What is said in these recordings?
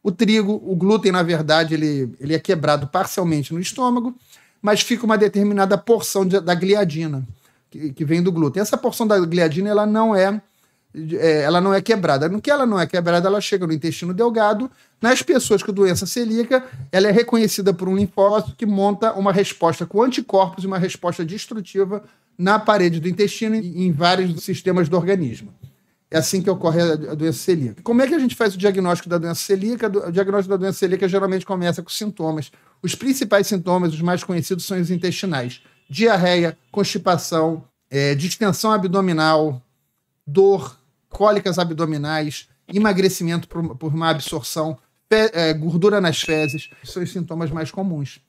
O trigo, o glúten, na verdade, ele é quebrado parcialmente no estômago, mas fica uma determinada porção da gliadina que vem do glúten. Essa porção da gliadina ela não é quebrada. No que ela não é quebrada, ela chega no intestino delgado. Nas pessoas com doença celíaca, ela é reconhecida por um linfócito que monta uma resposta com anticorpos e uma resposta destrutiva na parede do intestino e em vários sistemas do organismo. É assim que ocorre a doença celíaca. Como é que a gente faz o diagnóstico da doença celíaca? O diagnóstico da doença celíaca geralmente começa com sintomas. Os principais sintomas, os mais conhecidos, são os intestinais. Diarreia, constipação, distensão abdominal, dor, cólicas abdominais, emagrecimento por má absorção, gordura nas fezes, são os sintomas mais comuns.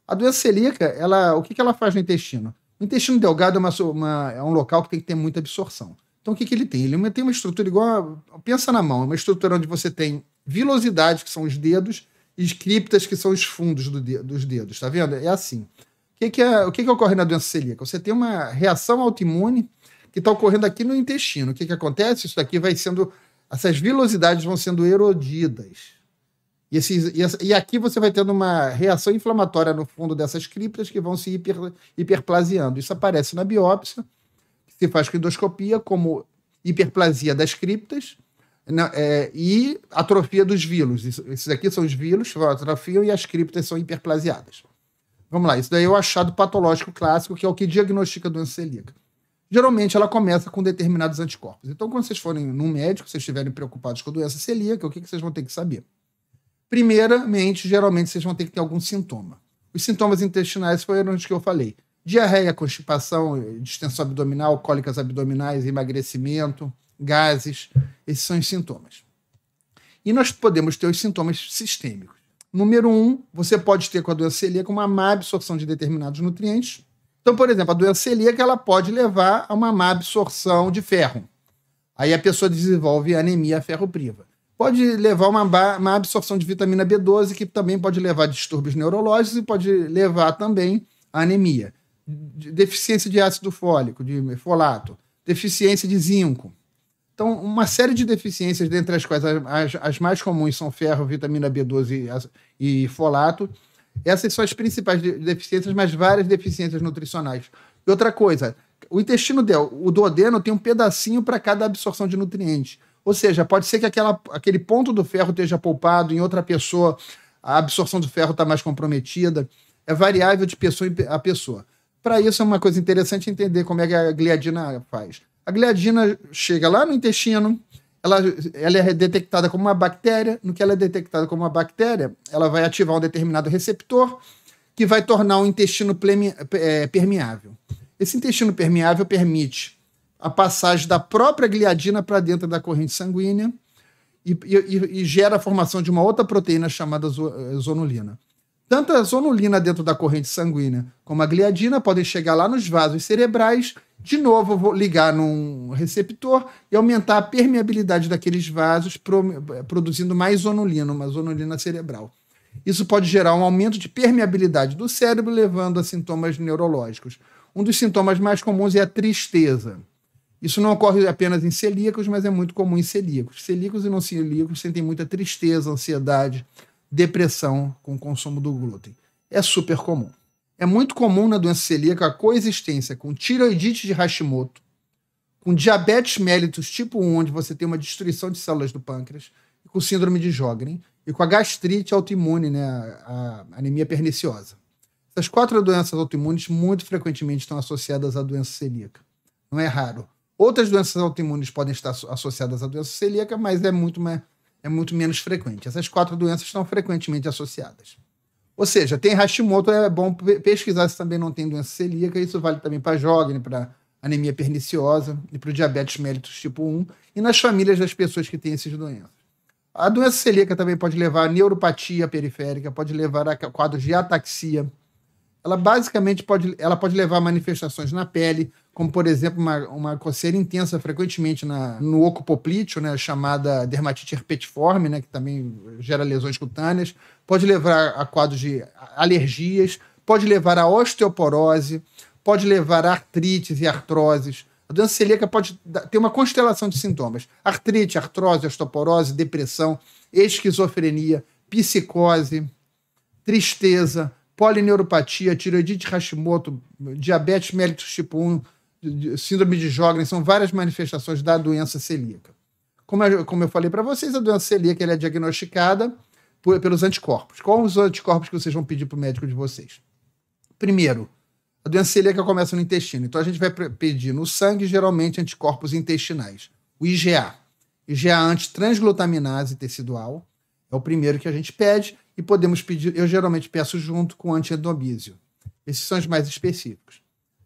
A doença celíaca, o que ela faz no intestino? O intestino delgado é um local que tem que ter muita absorção. Então, o que ele tem? Ele tem uma estrutura igual pensa na mão, uma estrutura onde você tem vilosidades, que são os dedos, e criptas, que são os fundos dos dedos, tá vendo? É assim. O que ocorre na doença celíaca? Você tem uma reação autoimune que está ocorrendo aqui no intestino. O que acontece? Isso daqui essas vilosidades vão sendo erodidas. E aqui você vai tendo uma reação inflamatória no fundo dessas criptas que vão se hiperplasiando. Isso aparece na biópsia, se faz com endoscopia, como hiperplasia das criptas e atrofia dos vilos. Esses aqui são os vilos que atrofiam e as criptas são hiperplasiadas. Vamos lá, isso daí é o achado patológico clássico, que é o que diagnostica a doença celíaca. Geralmente ela começa com determinados anticorpos. Então, quando vocês forem num médico, vocês estiverem preocupados com a doença celíaca, o que vocês vão ter que saber? Primeiramente, geralmente vocês vão ter que ter algum sintoma. Os sintomas intestinais foram os que eu falei. Diarreia, constipação, distensão abdominal, cólicas abdominais, emagrecimento, gases. Esses são os sintomas. E nós podemos ter os sintomas sistêmicos. Número 1, você pode ter com a doença celíaca uma má absorção de determinados nutrientes. Então, por exemplo, a doença celíaca ela pode levar a uma má absorção de ferro. Aí a pessoa desenvolve anemia ferropriva. Pode levar a uma má absorção de vitamina B12, que também pode levar a distúrbios neurológicos e pode levar também a anemia. Deficiência de ácido fólico, de folato, deficiência de zinco. Então, uma série de deficiências, dentre as quais as mais comuns são ferro, vitamina B12 e folato. Essas são as principais deficiências, mas várias deficiências nutricionais. E outra coisa, o intestino o duodeno tem um pedacinho para cada absorção de nutrientes. Ou seja, pode ser que aquele ponto do ferro esteja poupado, em outra pessoa a absorção do ferro está mais comprometida. É variável de pessoa a pessoa. Para isso é uma coisa interessante entender como é que a gliadina faz. A gliadina chega lá no intestino, ela é detectada como uma bactéria. No que ela é detectada como uma bactéria, ela vai ativar um determinado receptor que vai tornar o intestino permeável. Esse intestino permeável permite a passagem da própria gliadina para dentro da corrente sanguínea e gera a formação de uma outra proteína chamada zonulina. Tanto a zonulina dentro da corrente sanguínea como a gliadina podem chegar lá nos vasos cerebrais, de novo ligar num receptor e aumentar a permeabilidade daqueles vasos, produzindo mais zonulina, uma zonulina cerebral. Isso pode gerar um aumento de permeabilidade do cérebro, levando a sintomas neurológicos. Um dos sintomas mais comuns é a tristeza. Isso não ocorre apenas em celíacos, mas é muito comum em celíacos. Celíacos e não celíacos sentem muita tristeza, ansiedade, depressão com o consumo do glúten. É super comum. É muito comum na doença celíaca a coexistência com tireoidite de Hashimoto, com diabetes mellitus tipo 1, onde você tem uma destruição de células do pâncreas, e com síndrome de Sjögren, e com a gastrite autoimune, né, a anemia perniciosa. Essas 4 doenças autoimunes muito frequentemente estão associadas à doença celíaca. Não é raro. Outras doenças autoimunes podem estar associadas à doença celíaca, mas é muito menos frequente. Essas 4 doenças estão frequentemente associadas. Ou seja, tem Hashimoto, é bom pesquisar se também não tem doença celíaca. Isso vale também para Sjögren, para anemia perniciosa e para o diabetes mellitus tipo 1 e nas famílias das pessoas que têm essas doenças. A doença celíaca também pode levar a neuropatia periférica, pode levar a quadros de ataxia. Ela basicamente pode levar a manifestações na pele, como, por exemplo, uma coceira intensa frequentemente no oco poplíteo, né, chamada dermatite herpetiforme, né, que também gera lesões cutâneas. Pode levar a quadros de alergias, pode levar a osteoporose, pode levar a artrites e artroses, A doença celíaca pode ter uma constelação de sintomas: artrite, artrose, osteoporose, depressão, esquizofrenia, psicose, tristeza, polineuropatia, tireoidite Hashimoto, diabetes mellitus tipo 1, síndrome de Sjögren, são várias manifestações da doença celíaca. Como eu falei para vocês, a doença celíaca ela é diagnosticada pelos anticorpos. Quais os anticorpos que vocês vão pedir para o médico de vocês? Primeiro, a doença celíaca começa no intestino. Então, a gente vai pedir no sangue, geralmente, anticorpos intestinais. O IgA. IgA antitransglutaminase tecidual. É o primeiro que a gente pede. E podemos pedir, eu geralmente peço junto com antiendobísio. Esses são os mais específicos.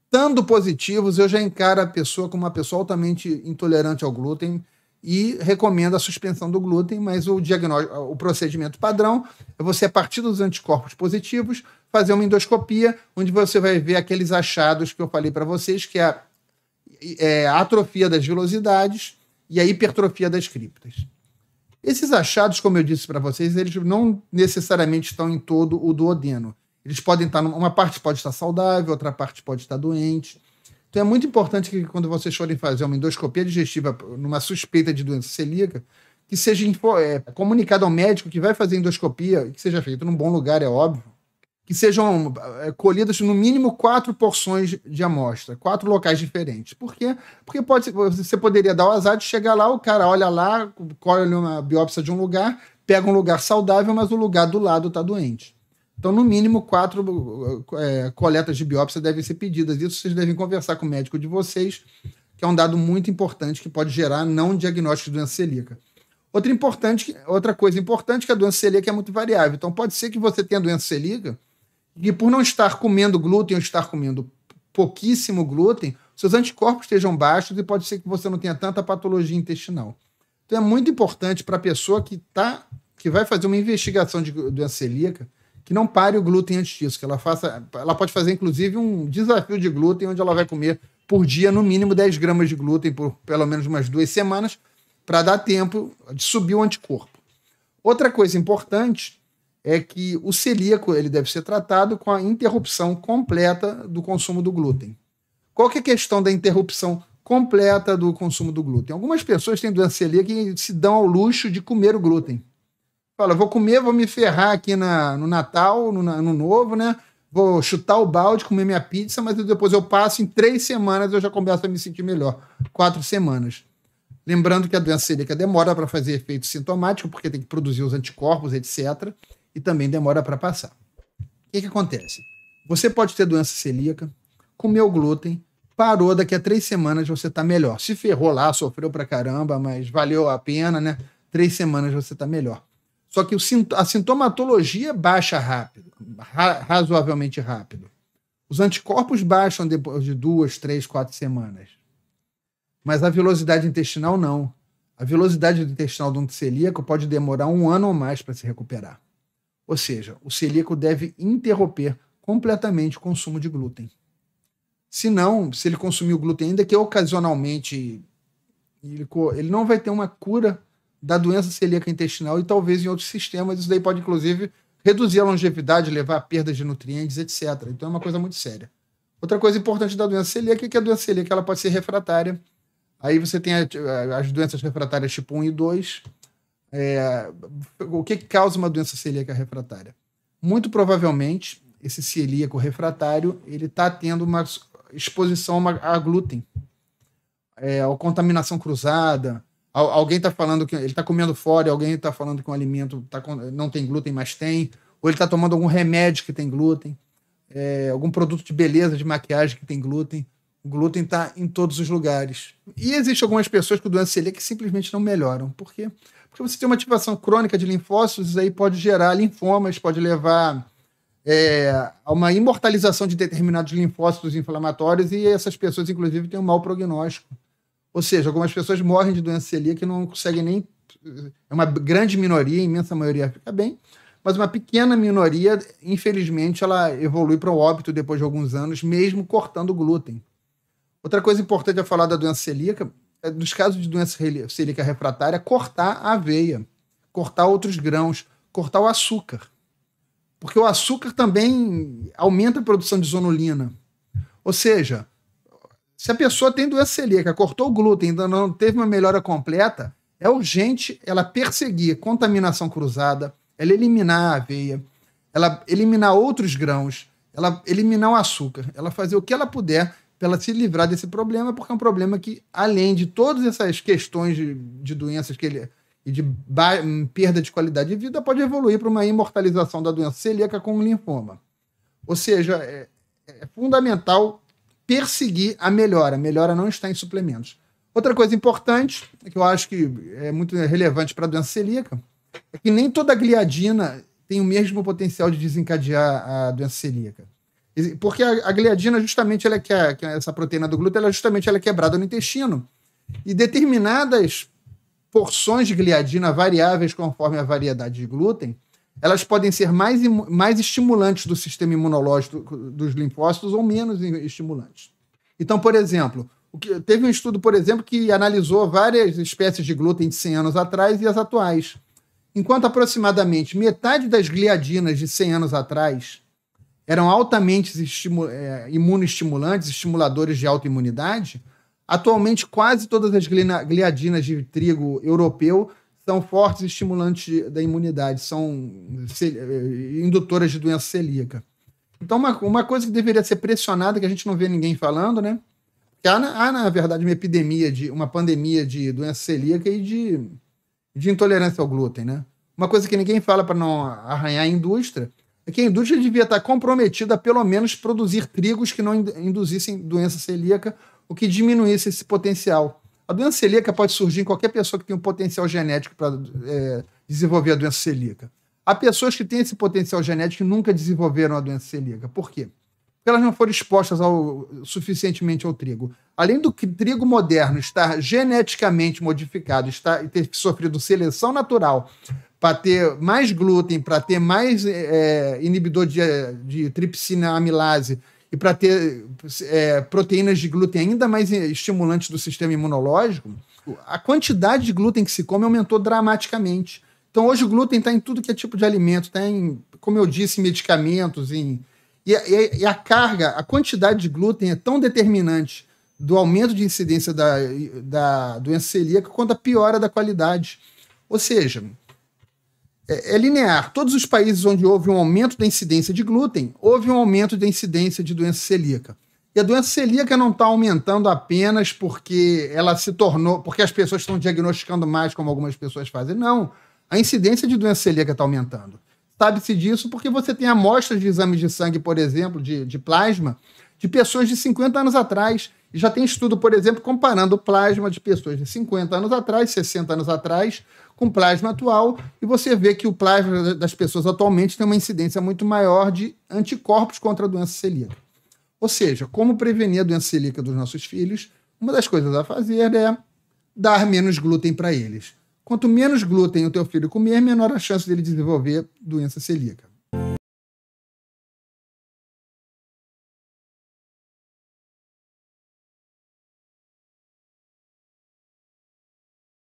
Estando positivos, eu já encaro a pessoa como uma pessoa altamente intolerante ao glúten e recomendo a suspensão do glúten, mas o procedimento padrão é você, a partir dos anticorpos positivos, fazer uma endoscopia, onde você vai ver aqueles achados que eu falei para vocês, que é a atrofia das vilosidades e a hipertrofia das criptas. Esses achados, como eu disse para vocês, eles não necessariamente estão em todo o duodeno. Eles podem estar, uma parte pode estar saudável, outra parte pode estar doente. Então é muito importante que quando vocês forem fazer uma endoscopia digestiva numa suspeita de doença celíaca, que seja comunicado ao médico que vai fazer endoscopia, que seja feito num bom lugar, é óbvio, que sejam colhidas no mínimo 4 porções de amostra, 4 locais diferentes. Por quê? Porque você poderia dar o azar de chegar lá, o cara olha lá, colhe uma biópsia de um lugar, pega um lugar saudável, mas o lugar do lado está doente. Então, no mínimo, 4 coletas de biópsia devem ser pedidas. Isso vocês devem conversar com o médico de vocês, que é um dado muito importante que pode gerar não diagnóstico de doença celíaca. Outra coisa importante é que a doença celíaca é muito variável. Então, pode ser que você tenha doença celíaca e por não estar comendo glúten ou estar comendo pouquíssimo glúten, seus anticorpos estejam baixos e pode ser que você não tenha tanta patologia intestinal. Então, é muito importante para a pessoa que vai fazer uma investigação de doença celíaca que não pare o glúten antes disso, que ela pode fazer, inclusive, um desafio de glúten, onde ela vai comer por dia, no mínimo, 10 gramas de glúten por pelo menos umas 2 semanas, para dar tempo de subir o anticorpo. Outra coisa importante é que o celíaco ele deve ser tratado com a interrupção completa do consumo do glúten. Qual que é a questão da interrupção completa do consumo do glúten? Algumas pessoas têm doença celíaca e se dão ao luxo de comer o glúten. Fala, vou me ferrar aqui no Natal, no Ano Novo, né? Vou chutar o balde, comer minha pizza, mas depois eu passo, em 3 semanas eu já começo a me sentir melhor. 4 semanas. Lembrando que a doença celíaca demora para fazer efeito sintomático, porque tem que produzir os anticorpos, etc. E também demora para passar. O que acontece? Você pode ter doença celíaca, comeu glúten, parou, daqui a 3 semanas você está melhor. Se ferrou lá, sofreu pra caramba, mas valeu a pena, né? 3 semanas você está melhor. Só que a sintomatologia baixa rápido, razoavelmente rápido. Os anticorpos baixam depois de 2, 3, 4 semanas. Mas a velocidade intestinal não. A velocidade intestinal de um celíaco pode demorar 1 ano ou mais para se recuperar. Ou seja, o celíaco deve interromper completamente o consumo de glúten. Se não, se ele consumir o glúten ainda que ocasionalmente, ele não vai ter uma cura da doença celíaca intestinal e talvez em outros sistemas. Isso daí pode, inclusive, reduzir a longevidade, levar a perda de nutrientes, etc. Então é uma coisa muito séria. Outra coisa importante da doença celíaca é que a doença celíaca ela pode ser refratária. Aí você tem as doenças refratárias tipo 1 e 2. O que causa uma doença celíaca refratária? Muito provavelmente, esse celíaco refratário ele está tendo uma exposição a glúten, a contaminação cruzada. Alguém está falando que ele está comendo fora, alguém está falando que um alimento não tem glúten, mas tem, ou ele está tomando algum remédio que tem glúten, algum produto de beleza, de maquiagem que tem glúten. O glúten está em todos os lugares. E existem algumas pessoas com doença celíaca que simplesmente não melhoram. Por quê? Porque você tem uma ativação crônica de linfócitos, isso aí pode gerar linfomas, pode levar a uma imortalização de determinados linfócitos inflamatórios e essas pessoas, inclusive, têm um mau prognóstico. Ou seja, algumas pessoas morrem de doença celíaca e não conseguem nem... É uma grande minoria, a imensa maioria fica bem, mas uma pequena minoria, infelizmente, ela evolui para o óbito depois de alguns anos, mesmo cortando o glúten. Outra coisa importante a falar da doença celíaca, nos casos de doença celíaca refratária, cortar a aveia, cortar outros grãos, cortar o açúcar. Porque o açúcar também aumenta a produção de zonulina. Ou seja, Se a pessoa tem doença celíaca, cortou o glúten, ainda não teve uma melhora completa, é urgente ela perseguir contaminação cruzada, ela eliminar a aveia, ela eliminar outros grãos, ela eliminar o açúcar, ela fazer o que ela puder para ela se livrar desse problema, porque é um problema que, além de todas essas questões de doenças e de perda de qualidade de vida, pode evoluir para uma imortalização da doença celíaca com linfoma. Ou seja, é fundamental perseguir a melhora. A melhora não está em suplementos. Outra coisa importante, que eu acho que é muito relevante para a doença celíaca, é que nem toda gliadina tem o mesmo potencial de desencadear a doença celíaca. Porque a gliadina, justamente, ela essa proteína do glúten, ela é quebrada no intestino. E determinadas porções de gliadina variáveis conforme a variedade de glúten, elas podem ser mais estimulantes do sistema imunológico dos linfócitos ou menos estimulantes. Então, por exemplo, teve um estudo, por exemplo, que analisou várias espécies de glúten de 100 anos atrás e as atuais. Enquanto aproximadamente metade das gliadinas de 100 anos atrás eram altamente imunoestimulantes, estimuladores de autoimunidade, atualmente quase todas as gliadinas de trigo europeu são fortes estimulantes da imunidade, são indutoras de doença celíaca. Então, uma coisa que deveria ser pressionada, que a gente não vê ninguém falando, né? Que há, na verdade, uma pandemia de doença celíaca e de intolerância ao glúten, né? Uma coisa que ninguém fala para não arranhar a indústria é que a indústria devia estar comprometida a, pelo menos, produzir trigos que não induzissem doença celíaca, o que diminuísse esse potencial. A doença celíaca pode surgir em qualquer pessoa que tem um potencial genético para desenvolver a doença celíaca. Há pessoas que têm esse potencial genético e nunca desenvolveram a doença celíaca. Por quê? Porque elas não foram expostas suficientemente ao trigo. Além do que trigo moderno estar geneticamente modificado e ter sofrido seleção natural para ter mais glúten, para ter mais inibidor de tripsina amilase e para ter proteínas de glúten ainda mais estimulantes do sistema imunológico, a quantidade de glúten que se come aumentou dramaticamente. Então, hoje o glúten está em tudo que é tipo de alimento, está em, como eu disse, em medicamentos, e a carga, a quantidade de glúten é tão determinante do aumento de incidência da doença celíaca quanto a piora da qualidade. Ou seja, é linear. Todos os países onde houve um aumento da incidência de glúten, houve um aumento da incidência de doença celíaca. E a doença celíaca não está aumentando apenas porque ela se tornou, porque as pessoas estão diagnosticando mais, como algumas pessoas fazem. Não. A incidência de doença celíaca está aumentando. Sabe-se disso porque você tem amostras de exames de sangue, por exemplo, de plasma, de pessoas de 50 anos atrás. E já tem estudo, por exemplo, comparando o plasma de pessoas de 50 anos atrás, 60 anos atrás, com o plasma atual, e você vê que o plasma das pessoas atualmente tem uma incidência muito maior de anticorpos contra a doença celíaca. Ou seja, como prevenir a doença celíaca dos nossos filhos? Uma das coisas a fazer é dar menos glúten para eles. Quanto menos glúten o teu filho comer, menor a chance dele desenvolver doença celíaca.